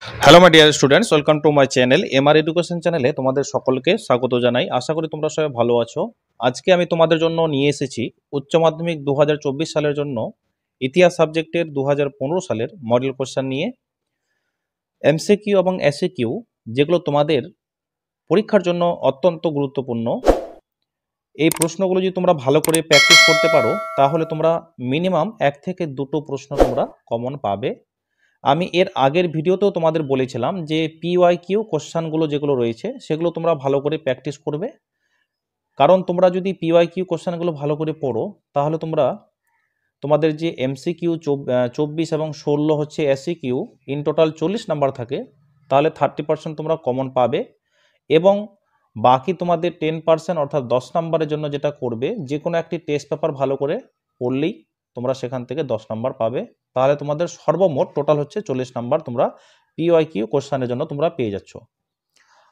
Hello my dear students, welcome to my channel MR education চ্যানেলে তোমাদের সকলকে স্বাগত জানাই। আশা করি তোমরা সবাই ভালো আছো। আজকে আমি তোমাদের জন্য নিয়ে এসেছি উচ্চ মাধ্যমিক 2024 সালের জন্য ইতিহাস সাবজেক্টের 2015 সালের মডেল কোশ্চেন নিয়ে এমসিকিউ এবং এসিকিউ, যেগুলো তোমাদের পরীক্ষার জন্য অত্যন্ত গুরুত্বপূর্ণ। এই প্রশ্নগুলো যদি তোমরা ভালো করে প্র্যাকটিস করতে পারো তাহলে তোমরা মিনিমাম 1 থেকে 2টো প্রশ্ন তোমরা কমন পাবে। আমি এর আগের ভিডিওতেও তোমাদের বলেছিলাম যে পিওয়াইকিউ কোশ্চানগুলো যেগুলো রয়েছে সেগুলো তোমরা ভালো করে প্র্যাকটিস করবে, কারণ তোমরা যদি পিওয়াইকিউ কোশ্চানগুলো ভালো করে পড়ো তাহলে তোমাদের যে এমসিকিউ 24 এবং 16 হচ্ছে এসিকিউ, ইন টোটাল 40 নাম্বার থাকে, তাহলে 30% তোমরা কমন পাবে। এবং বাকি তোমাদের 10% অর্থাৎ 10 নাম্বারের জন্য যেটা করবে, যে কোনো একটি টেস্ট পেপার ভালো করে পড়লেই তোমরা সেখান থেকে 10 নাম্বার পাবে। তাহলে তোমাদের সর্বমোট টোটাল হচ্ছে 40 নাম্বার তোমরা পিওয়াইকিউ কোশ্চেনের জন্য তোমরা পেয়ে যাচ্ছ।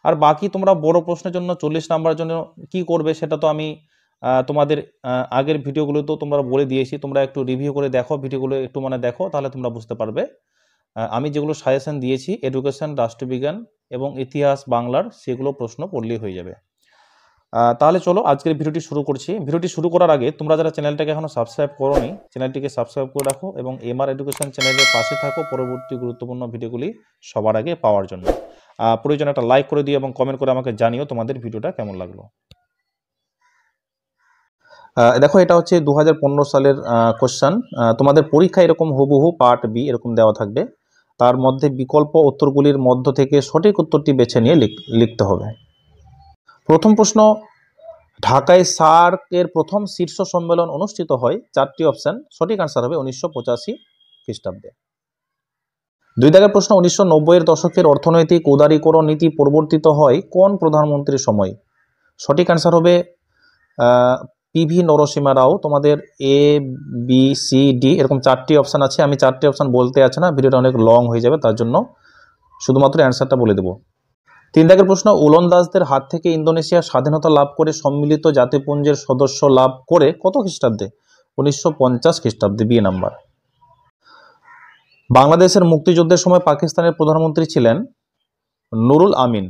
আর বাকি তোমরা বড় প্রশ্নের জন্য 40 নাম্বারের জন্য কি করবে সেটা তো আমি তোমাদের আগের ভিডিওগুলোতেও তোমরা বলে দিয়েছি। তোমরা একটু রিভিউ করে দেখো, ভিডিওগুলো একটু দেখো, তাহলে তোমরা বুঝতে পারবে। আমি যেগুলো সাজেশন দিয়েছি এডুকেশন, রাষ্ট্রবিজ্ঞান এবং ইতিহাস বাংলার, সেগুলো প্রশ্ন পড়লেই হয়ে যাবে। তাহলে চলো আজকের ভিডিওটি শুরু করছি। ভিডিওটি শুরু করার আগে তোমরা যারা চ্যানেলটাকে এখনো সাবস্ক্রাইব করোনি, চ্যানেলটিকে সাবস্ক্রাইব করে রাখো এবং এমআর এডুকেশন চ্যানেলের পাশে থাকো পরবর্তী গুরুত্বপূর্ণ ভিডিওগুলি সবার আগে পাওয়ার জন্য। প্রয়োজন একটা লাইক করে দিও এবং কমেন্ট করে আমাকে জানিও তোমাদের ভিডিওটা কেমন লাগলো। দেখো, এটা হচ্ছে 2015 সালের কোশ্চেন। তোমাদের পরীক্ষা এরকম হুবহু পার্ট বি এরকম দেওয়া থাকবে, তার মধ্যে বিকল্প উত্তরগুলির মধ্য থেকে সঠিক উত্তরটি বেছে নিয়ে লিখতে হবে। প্রথম প্রশ্ন, ঢাকায় সার্কের প্রথম শীর্ষ সম্মেলন অনুষ্ঠিত হয়? 4টি অপশন, সঠিক আনসার হবে 1985 খ্রিস্টাব্দে। 2 দাগের প্রশ্ন, 1990-এর দশকের অর্থনৈতিক উদারীকরণ নীতি প্রবর্তিত হয় কোন প্রধানমন্ত্রীর সময়? সঠিক আনসার হবে পিভি নরসিংহ রাও। তোমাদের এ বি সি ডি এরকম 4টি অপশান আছে। আমি 4টি অপশান বলতে আছে না, ভিডিওটা অনেক লং হয়ে যাবে, তার জন্য শুধুমাত্র অ্যান্সারটা বলে দেবো। 3 দাগের প্রশ্ন, ওলন্দাজদের হাত থেকে ইন্দোনেশিয়া স্বাধীনতা লাভ করে সম্মিলিত জাতিপুঞ্জের সদস্য লাভ করে কত খ্রিস্টাব্দে? 1950 খ্রিস্টাব্দে, বি নাম্বার। বাংলাদেশের মুক্তিযুদ্ধের সময় পাকিস্তানের প্রধানমন্ত্রী ছিলেন নুরুল আমিন।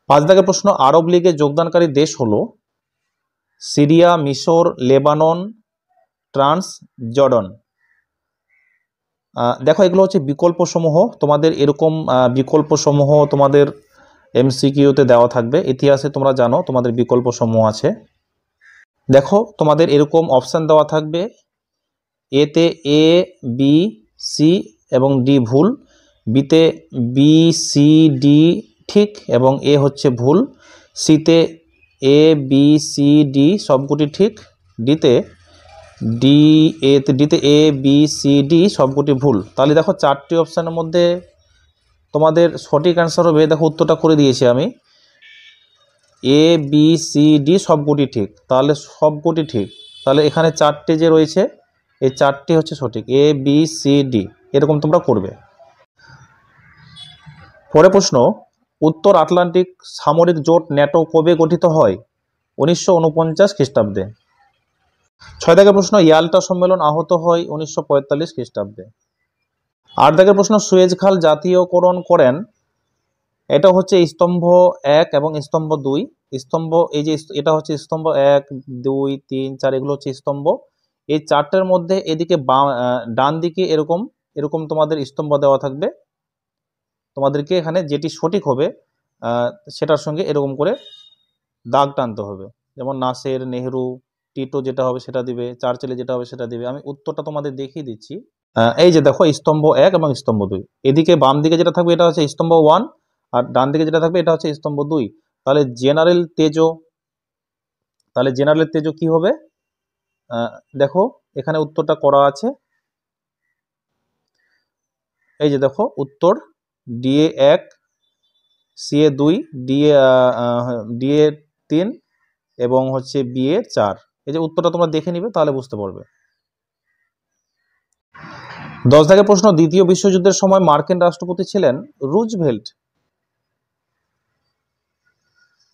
5 দাগের প্রশ্ন, আরব লীগে যোগদানকারী দেশ হলো সিরিয়া, মিশর, লেবানন, ট্রান্স জর্ডন। দেখো, এগুলো হচ্ছে বিকল্প সমূহ। তোমাদের এরকম বিকল্প সমূহ তোমাদের এমসিকিউতে দেওয়া থাকবে। ইতিহাসে তোমরা জানো তোমাদের বিকল্প সমূহ আছে। দেখো, তোমাদের এরকম অপশান দেওয়া থাকবে, এতে এ, বি, সি এবং ডি ভুল, বিতে বি, সি, ডি ঠিক এবং এ হচ্ছে ভুল, সিতে এ, বি, সি, ডি সবকটি ঠিক, ডিতে এ, বি, সি, ডি সবকটি ভুল। তাহলে দেখো 4টি অপশানের মধ্যে তোমাদের সঠিক অ্যান্সার হবে, দেখো উত্তরটা করে দিয়েছি আমি, এ, বি, সি, ডি সবকটি ঠিক। তাহলে সবকটি ঠিক, তাহলে এখানে 4টি যে রয়েছে এই 4টি হচ্ছে সঠিক, এ, বি, সি, ডি এরকম তোমরা করবে। পরে প্রশ্ন, উত্তর আটলান্টিক সামরিক জোট ন্যাটো কবে গঠিত হয়? 1949 খ্রিস্টাব্দে। 6 দাগের প্রশ্ন, ইয়াল্টা সম্মেলন আহত হয় 1945 খ্রিস্টাব্দে। 8 দাগের প্রশ্ন, সুয়েজ খাল জাতীয়করণ করেন? এটা হচ্ছে স্তম্ভ 1 এবং স্তম্ভ 2। স্তম্ভ, এই যে এটা হচ্ছে স্তম্ভ 1, 2, 3, 4 এগুলো হচ্ছে স্তম্ভ। এই 4টের মধ্যে এদিকে ডান দিকে এরকম এরকম তোমাদের স্তম্ভ দেওয়া থাকবে। তোমাদেরকে এখানে যেটি সঠিক হবে সেটার সঙ্গে এরকম করে দাগ টানতে হবে। যেমন নাসের, নেহরু, টিটো যেটা হবে সেটা দিবে, চার্চিলে যেটা হবে সেটা দিবে। আমি উত্তরটা তোমাদের দেখিয়ে দিচ্ছি। এই যে দেখো, স্তম্ভ 1 এবং স্তম্ভ 2, এদিকে বাম দিকে যেটা থাকবে এটা হচ্ছে স্তম্ভ 1 আর ডান দিকে যেটা থাকবে এটা হচ্ছে স্তম্ভ 2। তাহলে জেনারেল তেজো কি হবে? দেখো এখানে উত্তরটা করা আছে, এই যে দেখো উত্তর ডিএ 1, সিএ 2, ডিএ 3 এবং হচ্ছে বিএ 4। এই যে উত্তরটা তোমরা দেখে নিবে, তাহলে বুঝতে পারবে। 10 দাগের প্রশ্ন, দ্বিতীয় বিশ্বযুদ্ধের সময় মার্কিন রাষ্ট্রপতি ছিলেন রুজভেল্ট।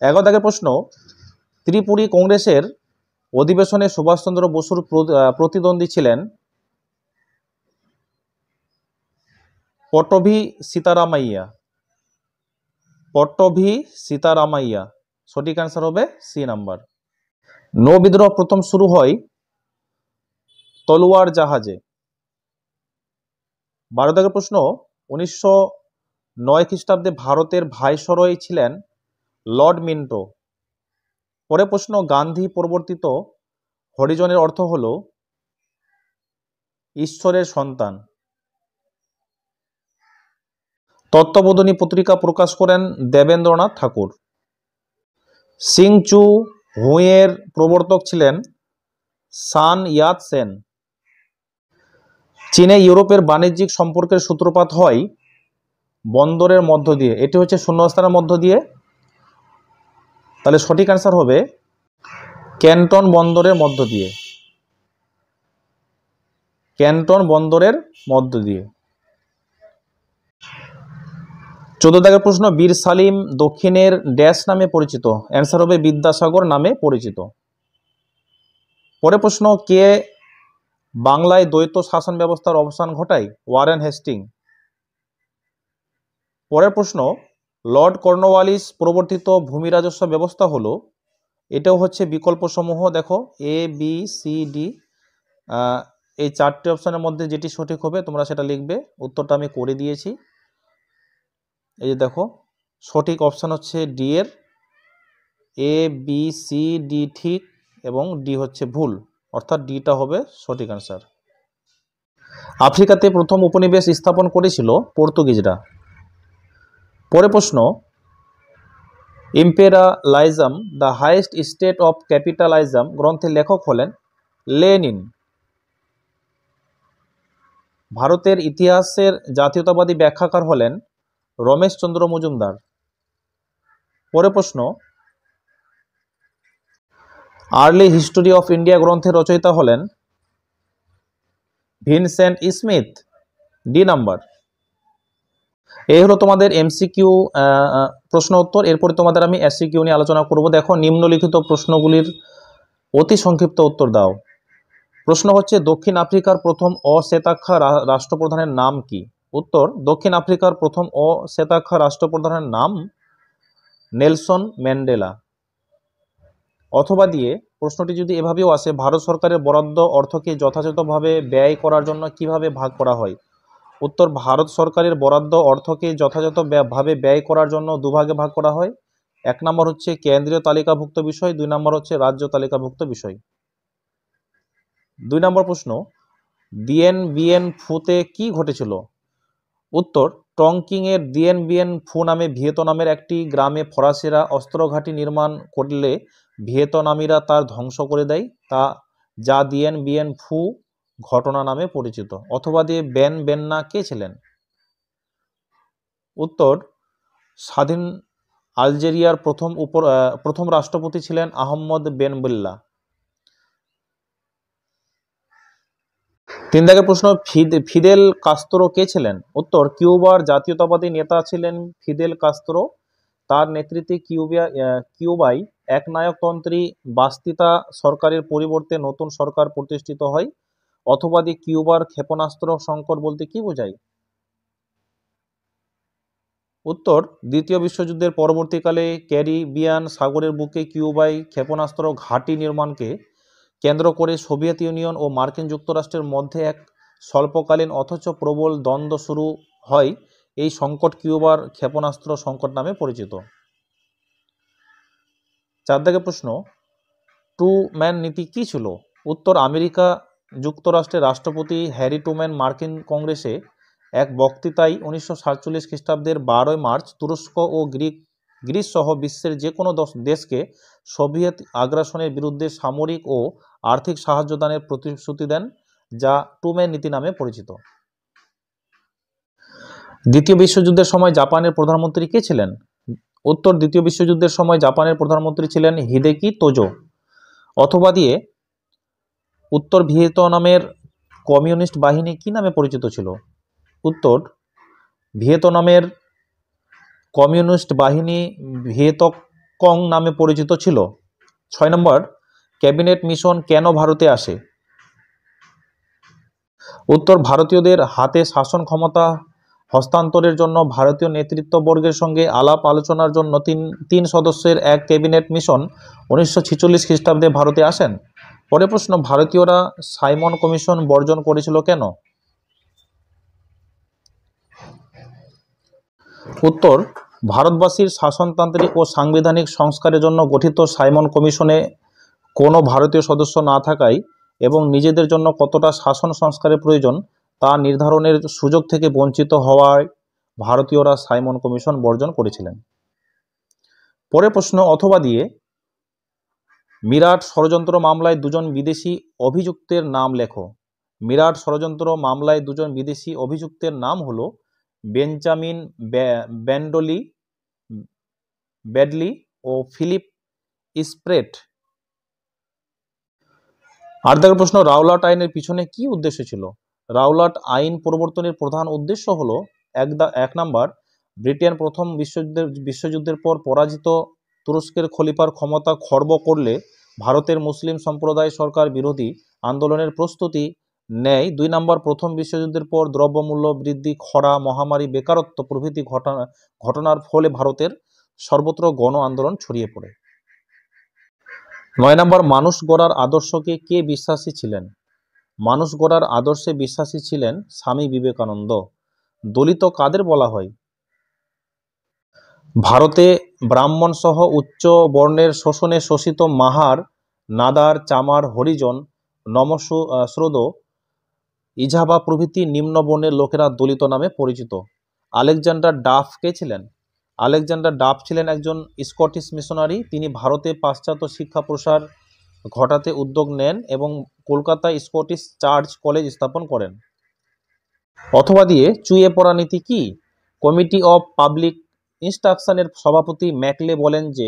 11 দাগের প্রশ্ন, ত্রিপুরী কংগ্রেসের অধিবেশনে সুভাষচন্দ্র বসুর প্রতিদ্বন্দ্বী ছিলেন? পট্টভি সীতারামাইয়া, পট্টভি সীতারামাইয়া, সঠিক অ্যান্সার হবে সি নাম্বার। নৌ বিদ্রোহ প্রথম শুরু হয় তলোয়ার জাহাজে। 12 দাগের প্রশ্ন, 1909 খ্রিস্টাব্দে ভারতের ভাইসরয় ছিলেন লর্ড মিন্টো। পরে প্রশ্ন, গান্ধী প্রবর্তিত হরিজনের অর্থ হল ঈশ্বরের সন্তান। তত্ত্ববোধিনী পত্রিকা প্রকাশ করেন দেবেন্দ্রনাথ ঠাকুর। সিং চু হুইয়ের প্রবর্তক ছিলেন সান ইয়াত সেন। চীনে ইউরোপের বাণিজ্যিক সম্পর্কের সূত্রপাত হয় বন্দরের মধ্য দিয়ে। এটি হচ্ছে শূন্যস্থানের মধ্য দিয়ে, তাহলে সঠিক অ্যান্সার হবে ক্যান্টন বন্দরের মধ্য দিয়ে, ক্যান্টন বন্দরের মধ্য দিয়ে। 14 দাগের প্রশ্ন, বীর সালিম দক্ষিণের ড্যাশ নামে পরিচিত। অ্যান্সার হবে বিদ্যাসাগর নামে পরিচিত। পরে প্রশ্ন, কে বাংলায় দ্বৈত শাসন ব্যবস্থার অবসান ঘটায়? Warren Hastings. পরের প্রশ্ন, লর্ড কর্নওয়ালিস প্রবর্তিত ভূমি রাজস্ব ব্যবস্থা হলো, এটাও হচ্ছে বিকল্প সমূহ, দেখো এ বি সি ডি, এই 4টি অপশনের মধ্যে যেটি সঠিক হবে তোমরা সেটা লিখবে। উত্তরটা আমি করে দিয়েছি। এই যে দেখো, সঠিক অপশন হচ্ছে ডি এর এ বি সি ডি ঠিক এবং ডি হচ্ছে ভুল, অর্থাৎ ডিটা হবে সঠিক অ্যান্সার। আফ্রিকাতে প্রথম উপনিবেশ স্থাপন করেছিল পর্তুগিজরা। পরে প্রশ্ন, imperialism the highest state of capitalism গ্রন্থের লেখক হলেন লেনিন। ভারতের ইতিহাসের জাতীয়তাবাদী ব্যাখ্যাকার হলেন রমেশচন্দ্র মজুমদার। পরে প্রশ্ন, আর্লি হিস্টোরি অফ ইন্ডিয়া গ্রন্থের রচয়িতা হলেন ভিনসেন্ট স্মিথ। D number. এই হলো তোমাদের এমসিকিউ প্রশ্ন উত্তর। এরপরে তোমাদের আমি এসসিকিউ নিয়ে আলোচনা করব। দেখো, নিম্নলিখিত প্রশ্নগুলির অতি সংক্ষিপ্ত উত্তর দাও। প্রশ্ন হচ্ছে, দক্ষিণ আফ্রিকার প্রথম অশ্বেতাক্ষা রাষ্ট্রপ্রধানের নাম কি? উত্তর, দক্ষিণ আফ্রিকার প্রথম অশ্বেতাক্ষা রাষ্ট্রপ্রধানের নাম নেলসন ম্যান্ডেলা। অথবা দিয়ে প্রশ্নটি যদি এভাবেও আসে, ভারত সরকারের বরাদ্দ অর্থকে যথাযথভাবে ব্যয় করার জন্য কিভাবে ভাগ করা হয়? উত্তর, ভারত সরকারের বরাদ্দ অর্থকে যথাযথভাবে ব্যয় করার জন্য দুভাগে ভাগ করা হয়। 1 নম্বর হচ্ছে কেন্দ্রীয় তালিকাভুক্ত বিষয়, 2 নম্বর হচ্ছে রাজ্য তালিকাভুক্ত বিষয়। 2 নম্বর প্রশ্ন, দিয়েন বিয়েন ফুতে কি ঘটেছিল? উত্তর, টংকিং এর দিয়েন বিয়েন ফু নামে ভিয়েতনামের একটি গ্রামে ফরাসিরা অস্ত্রঘাঁটি নির্মাণ করলে ভিয়েতনামিরা তার ধ্বংস করে দেয়, তা যা দিয়েন বিয়েন ফু ঘটনা নামে পরিচিত। অথবা দিয়ে বেন বেন্না কে ছিলেন? উত্তর, স্বাধীন আলজেরিয়ার প্রথম রাষ্ট্রপতি ছিলেন আহমদ বেন বেল্লা। 3 দাগের প্রশ্ন, ফিদেল কাস্ত্রো কে ছিলেন? উত্তর, কিউবার জাতীয়তাবাদী নেতা ছিলেন ফিদেল কাস্ত্রো। তার নেতৃত্বে কিউবায় একনায়কতন্ত্রী বাস্তিতা সরকারের পরিবর্তে নতুন সরকার প্রতিষ্ঠিত হয়। অথবা দিয়ে কিউবার ক্ষেপণাস্ত্র সংকট বলতে কি বোঝায়? উত্তর, দ্বিতীয় বিশ্বযুদ্ধের পরবর্তীকালে ক্যারিবিয়ান সাগরের বুকে কিউবায় ক্ষেপণাস্ত্র ঘাঁটি নির্মাণকে কেন্দ্র করে সোভিয়েত ইউনিয়ন ও মার্কিন যুক্তরাষ্ট্রের মধ্যে এক স্বল্পকালীন অথচ প্রবল দ্বন্দ্ব শুরু হয়। এই সংকট কিউবার ক্ষেপণাস্ত্র সংকট নামে পরিচিত। 4 দাগের প্রশ্ন, ট্রুম্যান নীতি কি ছিল? উত্তর, আমেরিকা যুক্তরাষ্ট্রের রাষ্ট্রপতি হ্যারি ট্রুম্যান মার্কিন কংগ্রেসে এক বক্তৃতায় 1947 খ্রিস্টাব্দের 12 মার্চ তুরস্ক ও গ্রিস সহ বিশ্বের যে কোনো দেশকে সোভিয়েত আগ্রাসনের বিরুদ্ধে সামরিক ও আর্থিক সাহায্য দানের প্রতিশ্রুতি দেন, যা ট্রুম্যান নীতি নামে পরিচিত। দ্বিতীয় বিশ্বযুদ্ধের সময় জাপানের প্রধানমন্ত্রী কে ছিলেন? উত্তর, দ্বিতীয় বিশ্বযুদ্ধের সময় জাপানের প্রধানমন্ত্রী ছিলেন হিদেকি তোজো। অথবা দিয়ে উত্তর, ভিয়েতনামের কমিউনিস্ট বাহিনী কি নামে পরিচিত ছিল? উত্তর, ভিয়েতনামের কমিউনিস্ট বাহিনী ভিয়েতকং নামে পরিচিত ছিল। 6 নম্বর, ক্যাবিনেট মিশন কেন ভারতে আসে? উত্তর, ভারতীয়দের হাতে শাসন ক্ষমতা হস্তান্তরের জন্য ভারতীয় নেতৃত্ববর্গের সঙ্গে আলাপ আলোচনার জন্য তিন সদস্যের এক ক্যাবিনেট মিশন 1946 খ্রিস্টাব্দে ভারতে আসেন? পরের প্রশ্ন, ভারতীয়রা সাইমন কমিশন বর্জন করেছিল কেন? উত্তর, ভারতবাসীর শাসনতান্ত্রিক ও সাংবিধানিক সংস্কারের জন্য গঠিত সাইমন কমিশনে কোনো ভারতীয় সদস্য না থাকায় এবং নিজেদের জন্য কতটা শাসন সংস্কারের প্রয়োজন তা নির্ধারণের সুযোগ থেকে বঞ্চিত হওয়ায় ভারতীয়রা সাইমন কমিশন বর্জন করেছিলেন। পরের প্রশ্ন, অথবা দিয়ে মিরাট ষড়যন্ত্র মামলায় দুজন বিদেশি অভিযুক্তের নাম লেখো। মিরাট ষড়যন্ত্র মামলায় দুজন বিদেশি অভিযুক্তের নাম হলো বেঞ্জামিন ব্যাডলি ও ফিলিপ স্প্রেট। 8 দাগের প্রশ্ন, রাওলাট আইনের পিছনে কি উদ্দেশ্য ছিল? রাওলাট আইন প্রবর্তনের প্রধান উদ্দেশ্য হলো 1 নাম্বার, ব্রিটেন প্রথম বিশ্বযুদ্ধের পর পরাজিত তুরস্কের খলিফার ক্ষমতা খর্ব করলে ভারতের মুসলিম সম্প্রদায় সরকার বিরোধী আন্দোলনের প্রস্তুতি নেয়। 2 নাম্বার, প্রথম বিশ্বযুদ্ধের পর দ্রব্যমূল্য বৃদ্ধি, খরা, মহামারী, বেকারত্ব প্রভৃতি ঘটনার ফলে ভারতের সর্বত্র গণ আন্দোলন ছড়িয়ে পড়ে। 9 নাম্বার, মানুষ গড়ার আদর্শকে কে বিশ্বাসী ছিলেন? মানুষ গড়ার আদর্শে বিশ্বাসী ছিলেন স্বামী বিবেকানন্দ। দলিত কাদের বলা হয়? ভারতে ব্রাহ্মণ সহ উচ্চ বর্ণের শোষণে শোষিত মাহার, নাদার, চামার, হরিজন, নমঃশ্রোদ, ইজাবা প্রভৃতি নিম্ন বর্ণের লোকেরা দলিত নামে পরিচিত। আলেকজান্ডার ডাফ কে ছিলেন? আলেকজান্ডার ডাফ ছিলেন একজন স্কটিশ মিশনারি। তিনি ভারতে পাশ্চাত্য শিক্ষা প্রসার ঘটাতে উদ্যোগ নেন এবং কলকাতায় স্কটিশ চার্চ কলেজ স্থাপন করেন। অথবা দিয়ে চুইয়ে পড়া নীতি কি? কমিটি অফ পাবলিক ইনস্ট্রাকশনের সভাপতি ম্যাকলে বলেন যে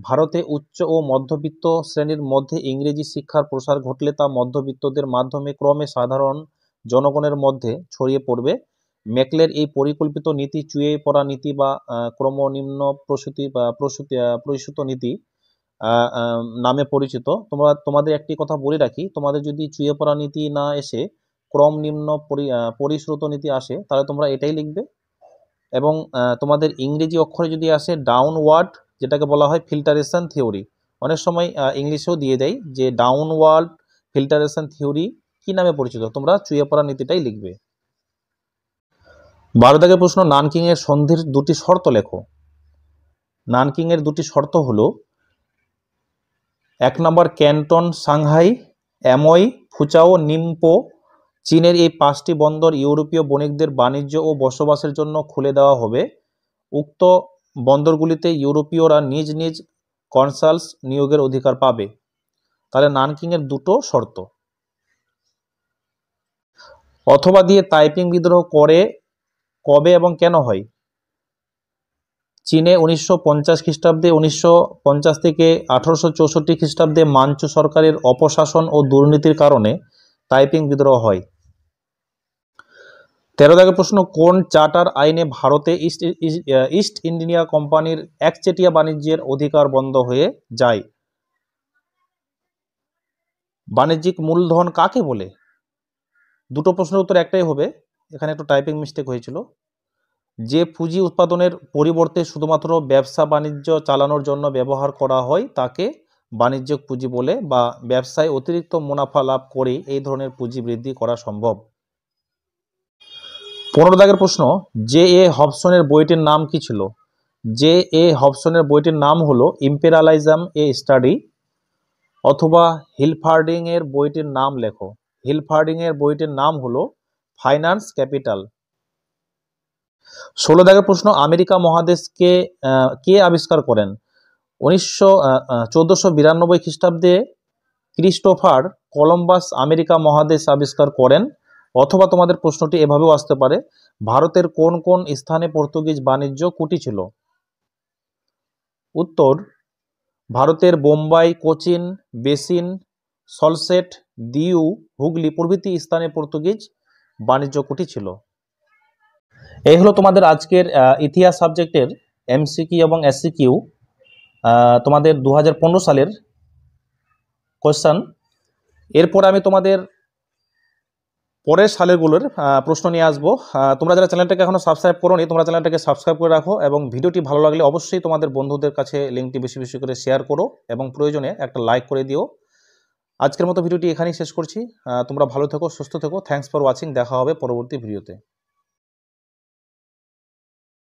ভারতে উচ্চ ও মধ্যবিত্ত শ্রেণীর মধ্যে ইংরেজি শিক্ষার প্রসার ঘটলে তা মধ্যবিত্তদের মাধ্যমে ক্রমে সাধারণ জনগণের মধ্যে ছড়িয়ে পড়বে। ম্যাকলের এই পরিকল্পিত নীতি চুইয়ে পড়া নীতি বা ক্রমনিম্ন প্রসূত নীতি নামে পরিচিত। তোমাদের একটি কথা বলে রাখি, তোমাদের যদি চুইয়ে পড়া নীতি না এসে ক্রম নিম্ন পরিশ্রুত নীতি আসে তাহলে তোমরা এটাই লিখবে। এবং তোমাদের ইংরেজি অক্ষরে যদি আসে ডাউনওয়ার্ড, যেটাকে বলা হয় ফিল্টারেশন থিওরি, অনেক সময় ইংলিশেও দিয়ে দেয় যে ডাউনওয়ার্ড ফিল্টারেশন থিওরি কি নামে পরিচিত, তোমরা চুইয়ে পড়া নীতিটাই লিখবে। 12 দাগের প্রশ্ন, নানকিং এর সন্ধির দুটি শর্ত লেখো। নানকিং এর দুটি শর্ত হলো 1 নম্বর, ক্যান্টন, সাংহাই, অ্যামোই, ফুচাও, নিমপো, চীনের এই 5টি বন্দর ইউরোপীয় বণিকদের বাণিজ্য ও বসবাসের জন্য খুলে দেওয়া হবে। উক্ত বন্দরগুলিতে ইউরোপীয়রা নিজ নিজ কনসালস নিয়োগের অধিকার পাবে। তাহলে নানকিং এর দুটো শর্ত। অথবা দিয়ে তাইপিং বিদ্রোহ কবে এবং কেন হয়? চীনে 1950 খ্রিস্টাব্দে, 1950 থেকে 1864 খ্রিস্টাব্দে মাঞ্চু সরকারের অপশাসন ও দুর্নীতির কারণে তাইপিং বিদ্রোহ হয়। 13 দাগের প্রশ্ন, কোন চার্টার আইনে ভারতে ইস্ট ইন্ডিয়া কোম্পানির একচেটিয়া বাণিজ্যের অধিকার বন্ধ হয়ে যায়? বাণিজ্যিক মূলধন কাকে বলে? দুটো প্রশ্নের উত্তর একটাই হবে, এখানে একটু টাইপিং মিস্টেক হয়েছিল। যে পুঁজি উৎপাদনের পরিবর্তে শুধুমাত্র ব্যবসা বাণিজ্য চালানোর জন্য ব্যবহার করা হয় তাকে বাণিজ্যিক পুঁজি বলে, বা ব্যবসায় অতিরিক্ত মুনাফা লাভ করে এই ধরনের পুঁজি বৃদ্ধি করা সম্ভব। 15 দাগের প্রশ্ন, জে এ হবসনের বইটির নাম কি ছিল? জে এ হবসনের বইটির নাম হলো ইম্পেরিয়ালিজম এ স্টাডি। অথবা হিলফার্ডিং এর বইটির নাম লেখো। হিলফার্ডিং এর বইটির নাম হলো ফাইন্যান্স ক্যাপিটাল। 16 দাগের প্রশ্ন, আমেরিকা মহাদেশকে কে আবিষ্কার করেন? 1492 খ্রিস্টাব্দে ক্রিস্টোফার কলম্বাস আমেরিকা মহাদেশ আবিষ্কার করেন। অথবা তোমাদের প্রশ্নটি এভাবেও আসতে পারে, ভারতের কোন কোন স্থানে পর্তুগিজ বাণিজ্য কুটি ছিল? উত্তর, ভারতের বোম্বাই, কোচিন, বেসিন, সলসেট, দিউ, হুগলি প্রভৃতি স্থানে পর্তুগিজ বাণিজ্য কুটি ছিল। এই হলো তোমাদের আজকের ইতিহাস সাবজেক্টের এমসিকিউ এবং এসসিকিউ, তোমাদের 2015 সালের কোয়েশ্চন। এরপর আমি তোমাদের পরের সালেরগুলোর প্রশ্ন নিয়ে আসবো। তোমরা যারা চ্যানেলটাকে এখনো সাবস্ক্রাইব করোনি, তোমরা চ্যানেলটাকে সাবস্ক্রাইব করে রাখো এবং ভিডিওটি ভালো লাগলে অবশ্যই তোমাদের বন্ধুদের কাছে লিঙ্কটি বেশি বেশি করে শেয়ার করো এবং প্রয়োজনে একটা লাইক করে দিও। আজকের মতো ভিডিওটি এখানেই শেষ করছি। তোমরা ভালো থেকো, সুস্থ থেকো। Thanks for watching. দেখা হবে পরবর্তী ভিডিওতে।